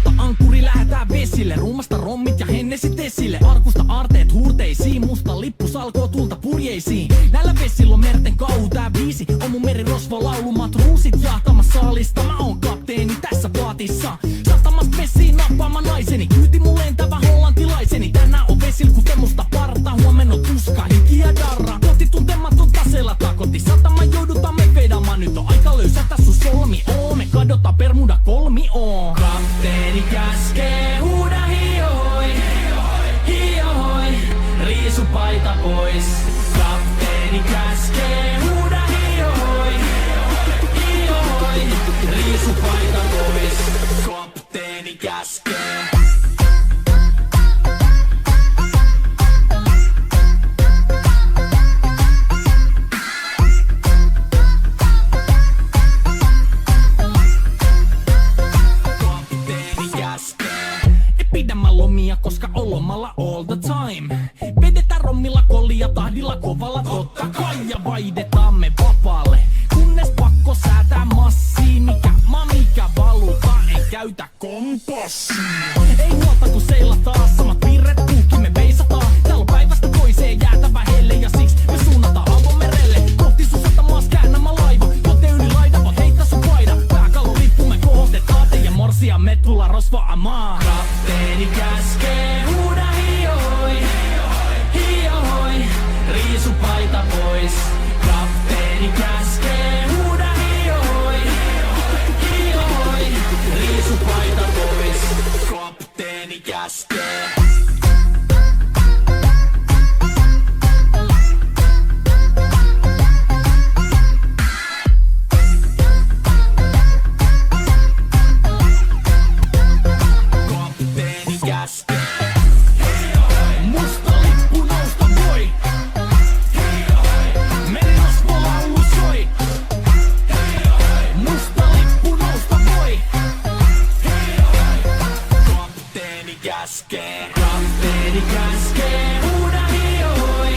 Vedota ankkuri, lähetään vesille. Ruumasta rommit ja hennesit esille. Arkusta aarteet huurteisiin. Musta lippu salkoo tulta purjeisiin. Näillä vesillä on merten kauhu. Tää biisi on mun merirosvo laulu. Matruusit jahtamassa saalista. Mä oon kapteeni tässä paatissa. Sahtamassa messiin nappaamaan naiseni. Kyyti mun lentävä hollantilaiseni. Tänään on vesil ku musta parta. Huomenna on tuska, hiki ja darra. Koti tuntematon taseella takoti. Satama joudutaan me vedamaan. Nyt on aika löysätä sun solmi. Me kadota Bermuda kolmioon. Kapteeni käskee, huuda hiohoi, hiohoi, riisu paita pois. Kapteeni käskee, huuda hiohoi, hiohoi, riisu paita pois. Kapteeni käskee. Pidämä lomia, koska on lomalla all the time. Vedetään rommilla kollia tahdilla kovalla totta kai. Ja vaihdetaan me vapaalle, kunnes pakko säätää massiin. Mikä valuta, ei käytä kompassia. Ei huolta kun seilataan, samat virret puuki me veisataan. Täällä on päivästä toiseen jäätävä helle ja siksi me suunnataan avomerelle. Kohti sun satamaas käännämä laiva, jote yli laida voit heittää sun paida. Pääkallon lippu me kohostetaan teidän morsia, me tulla rosvaamaan. Kapteeni käskee, huuda hiohoi, hiohoi, riisu paita pois. Kapteeni käskee, huuda hiohoi, hiohoi, riisu paita pois. Kapteeni käskee. Musta lippu nousta voi. Merirosvo laulu soi. Musta lippu nousta voi. Kapteeni käskee. Kapteeni käskee. Huuda hiohoi,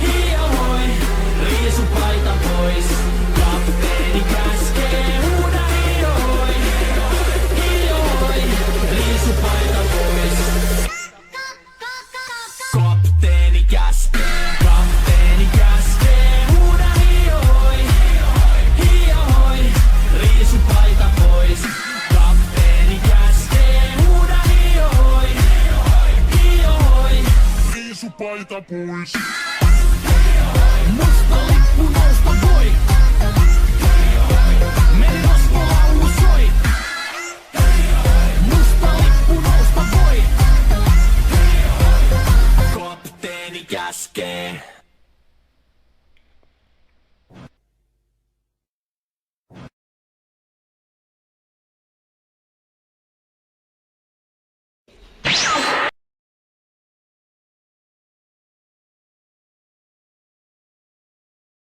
hiohoi, riisu paita pois. Kapteeni käskee. Huuda hiohoi, hiohoi, riisu paita pois. Kapteeni käskee. Kapteeni käskee. Huuda hiohoi, hiohoi, riisu paita pois. Kapteeni käskee. Huuda hiohoi, hiohoi, riisu paita pois.